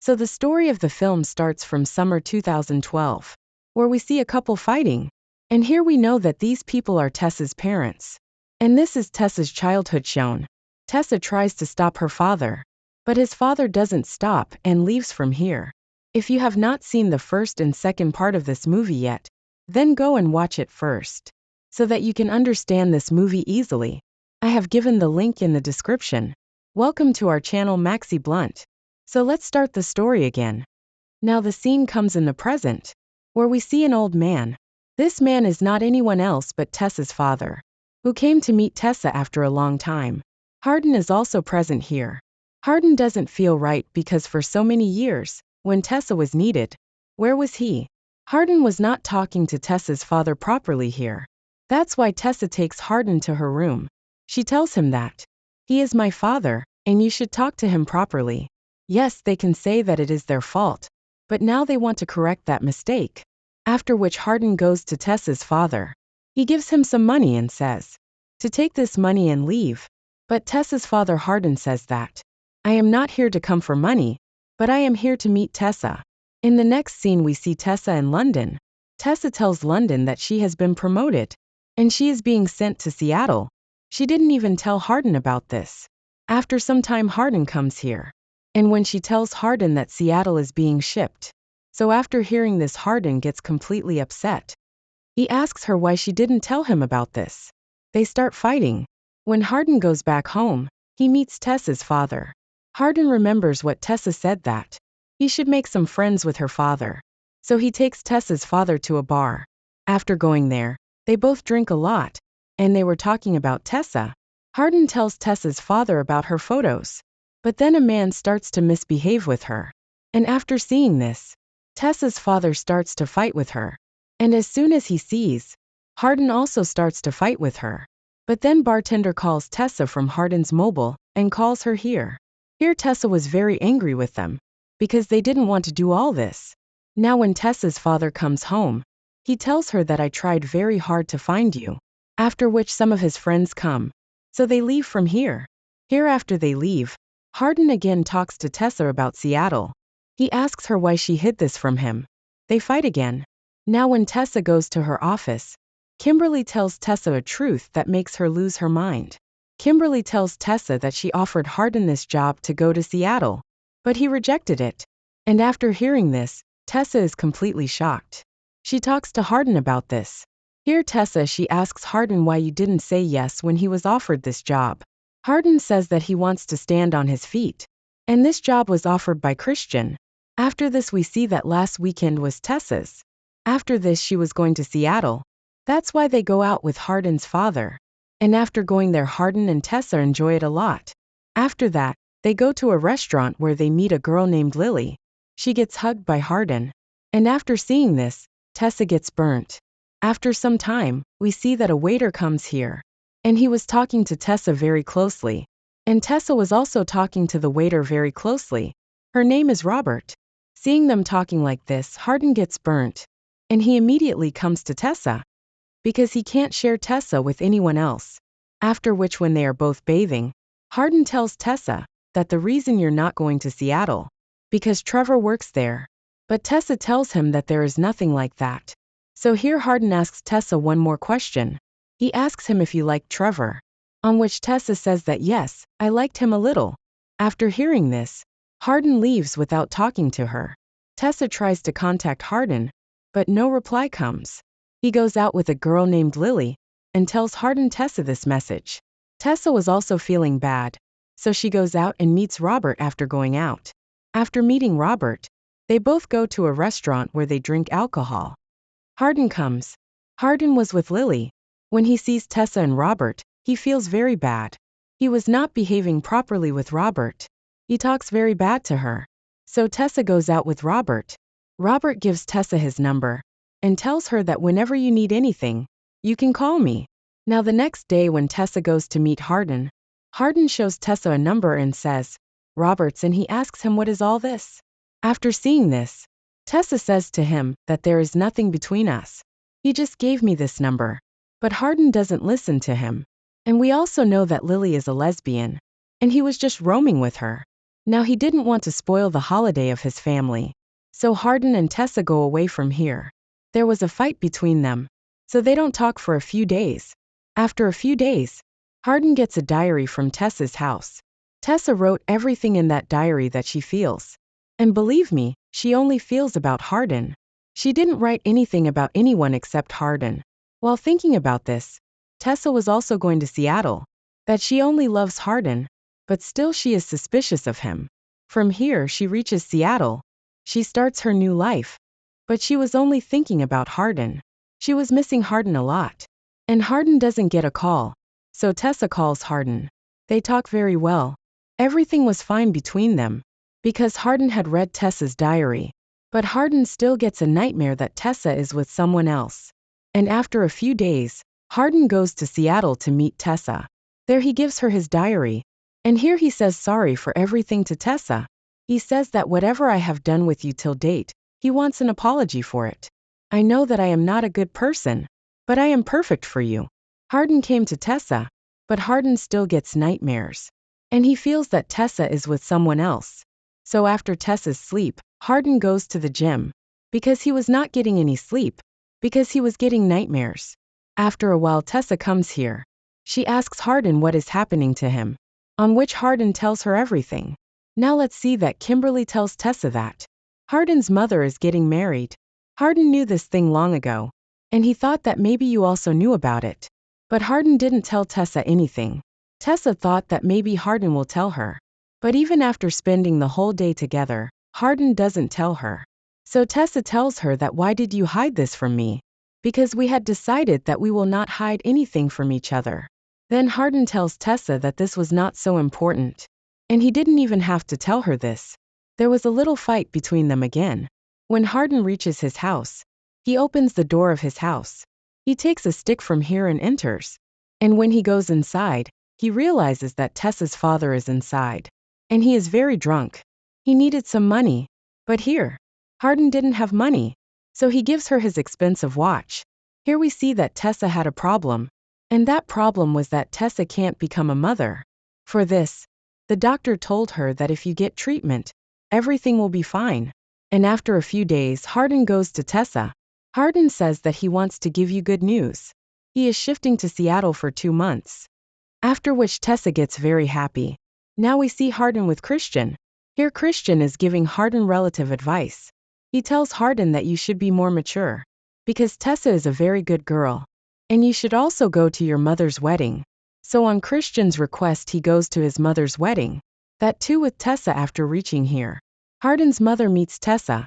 So the story of the film starts from summer 2012, where we see a couple fighting. And here we know that these people are Tessa's parents. And this is Tessa's childhood shown. Tessa tries to stop her father, but his father doesn't stop and leaves from here. If you have not seen the first and second part of this movie yet, then go and watch it first, so that you can understand this movie easily. I have given the link in the description. Welcome to our channel Maxi Blunt. So let's start the story again. Now the scene comes in the present, where we see an old man. This man is not anyone else but Tessa's father, who came to meet Tessa after a long time. Hardin is also present here. Hardin doesn't feel right because for so many years, when Tessa was needed, where was he? Hardin was not talking to Tessa's father properly here. That's why Tessa takes Hardin to her room. She tells him that he is my father, and you should talk to him properly. Yes, they can say that it is their fault, but now they want to correct that mistake. After which Hardin goes to Tessa's father. He gives him some money and says to take this money and leave. But Tessa's father Hardin says that I am not here to come for money, but I am here to meet Tessa. In the next scene we see Tessa in London. Tessa tells London that she has been promoted, and she is being sent to Seattle. She didn't even tell Hardin about this. After some time Hardin comes here, and when she tells Hardin that Seattle is being shipped. So after hearing this Hardin gets completely upset. He asks her why she didn't tell him about this. They start fighting. When Hardin goes back home, he meets Tessa's father. Hardin remembers what Tessa said that he should make some friends with her father. So he takes Tessa's father to a bar. After going there, they both drink a lot, and they were talking about Tessa. Hardin tells Tessa's father about her photos. But then a man starts to misbehave with her. And after seeing this, Tessa's father starts to fight with her. And as soon as he sees, Hardin also starts to fight with her. But then bartender calls Tessa from Hardin's mobile and calls her here. Here Tessa was very angry with them, because they didn't want to do all this. Now when Tessa's father comes home, he tells her that I tried very hard to find you. After which some of his friends come. So they leave from here. Here after they leave, Hardin again talks to Tessa about Seattle. He asks her why she hid this from him. They fight again. Now when Tessa goes to her office, Kimberly tells Tessa a truth that makes her lose her mind. Kimberly tells Tessa that she offered Hardin this job to go to Seattle, but he rejected it. And after hearing this, Tessa is completely shocked. She talks to Hardin about this. Here Tessa she asks Hardin why you didn't say yes when he was offered this job. Hardin says that he wants to stand on his feet. And this job was offered by Christian. After this we see that last weekend was Tessa's. After this she was going to Seattle. That's why they go out with Hardin's father. And after going there Hardin and Tessa enjoy it a lot. After that, they go to a restaurant where they meet a girl named Lily. She gets hugged by Hardin. And after seeing this, Tessa gets burnt. After some time, we see that a waiter comes here. And he was talking to Tessa very closely. And Tessa was also talking to the waiter very closely. Her name is Robert. Seeing them talking like this, Hardin gets burnt. And he immediately comes to Tessa, because he can't share Tessa with anyone else. After which when they are both bathing, Hardin tells Tessa that the reason you're not going to Seattle, because Trevor works there. But Tessa tells him that there is nothing like that. So here Hardin asks Tessa one more question. He asks him if you like Trevor. On which Tessa says that yes, I liked him a little. After hearing this, Hardin leaves without talking to her. Tessa tries to contact Hardin, but no reply comes. He goes out with a girl named Lily, and tells Hardin Tessa this message. Tessa was also feeling bad, so she goes out and meets Robert after going out. After meeting Robert, they both go to a restaurant where they drink alcohol. Hardin comes. Hardin was with Lily. When he sees Tessa and Robert, he feels very bad. He was not behaving properly with Robert. He talks very bad to her. So Tessa goes out with Robert. Robert gives Tessa his number, and tells her that whenever you need anything, you can call me. Now the next day when Tessa goes to meet Hardin, Hardin shows Tessa a number and says, Robert's, and he asks him what is all this. After seeing this, Tessa says to him that there is nothing between us. He just gave me this number. But Hardin doesn't listen to him. And we also know that Lily is a lesbian. And he was just roaming with her. Now he didn't want to spoil the holiday of his family. So Hardin and Tessa go away from here. There was a fight between them, so they don't talk for a few days. After a few days, Hardin gets a diary from Tessa's house. Tessa wrote everything in that diary that she feels. And believe me, she only feels about Hardin. She didn't write anything about anyone except Hardin. While thinking about this, Tessa was also going to Seattle. That she only loves Hardin, but still she is suspicious of him. From here she reaches Seattle. She starts her new life. But she was only thinking about Hardin. She was missing Hardin a lot. And Hardin doesn't get a call. So Tessa calls Hardin. They talk very well. Everything was fine between them, because Hardin had read Tessa's diary. But Hardin still gets a nightmare that Tessa is with someone else. And after a few days, Hardin goes to Seattle to meet Tessa. There he gives her his diary. And here he says sorry for everything to Tessa. He says that whatever I have done with you till date, he wants an apology for it. I know that I am not a good person, but I am perfect for you. Hardin came to Tessa, but Hardin still gets nightmares. And he feels that Tessa is with someone else. So after Tessa's sleep, Hardin goes to the gym. Because he was not getting any sleep. Because he was getting nightmares. After a while Tessa comes here. She asks Hardin what is happening to him. On which Hardin tells her everything. Now let's see that Kimberly tells Tessa that Hardin's mother is getting married. Hardin knew this thing long ago. And he thought that maybe you also knew about it. But Hardin didn't tell Tessa anything. Tessa thought that maybe Hardin will tell her. But even after spending the whole day together, Hardin doesn't tell her. So Tessa tells her that why did you hide this from me? Because we had decided that we will not hide anything from each other. Then Hardin tells Tessa that this was not so important. And he didn't even have to tell her this. There was a little fight between them again. When Hardin reaches his house, he opens the door of his house. He takes a stick from here and enters. And when he goes inside, he realizes that Tessa's father is inside. And he is very drunk. He needed some money. But here, Hardin didn't have money. So he gives her his expensive watch. Here we see that Tessa had a problem. And that problem was that Tessa can't become a mother. For this, the doctor told her that if you get treatment, everything will be fine. And after a few days Hardin goes to Tessa. Hardin says that he wants to give you good news. He is shifting to Seattle for 2 months. After which Tessa gets very happy. Now we see Hardin with Christian. Here Christian is giving Hardin relative advice. He tells Hardin that you should be more mature. Because Tessa is a very good girl. And you should also go to your mother's wedding. So on Christian's request he goes to his mother's wedding. That too with Tessa after reaching here. Hardin's mother meets Tessa.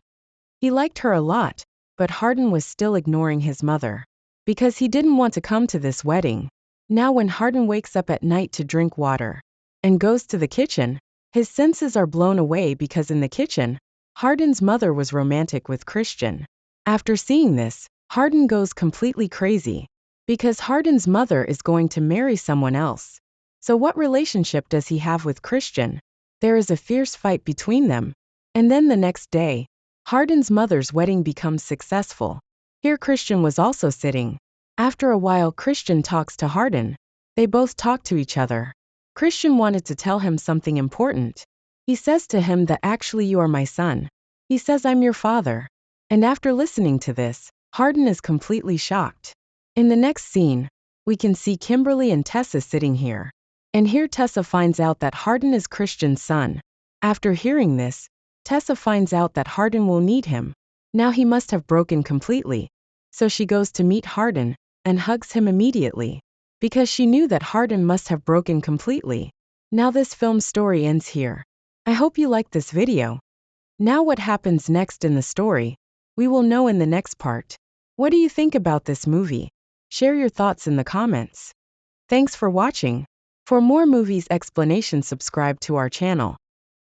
He liked her a lot, but Hardin was still ignoring his mother. Because he didn't want to come to this wedding. Now when Hardin wakes up at night to drink water. And goes to the kitchen, his senses are blown away because in the kitchen, Hardin's mother was romantic with Christian. After seeing this, Hardin goes completely crazy. Because Hardin's mother is going to marry someone else. So what relationship does he have with Christian? There is a fierce fight between them. And then the next day, Hardin's mother's wedding becomes successful. Here Christian was also sitting. After a while Christian talks to Hardin. They both talk to each other. Christian wanted to tell him something important. He says to him that actually you are my son. He says I'm your father. And after listening to this, Hardin is completely shocked. In the next scene, we can see Kimberly and Tessa sitting here. And here Tessa finds out that Hardin is Christian's son. After hearing this, Tessa finds out that Hardin will need him. Now he must have broken completely. So she goes to meet Hardin, and hugs him immediately. Because she knew that Hardin must have broken completely. Now this film story ends here. I hope you liked this video. Now what happens next in the story, we will know in the next part. What do you think about this movie? Share your thoughts in the comments. Thanks for watching. For more movies explanation subscribe to our channel.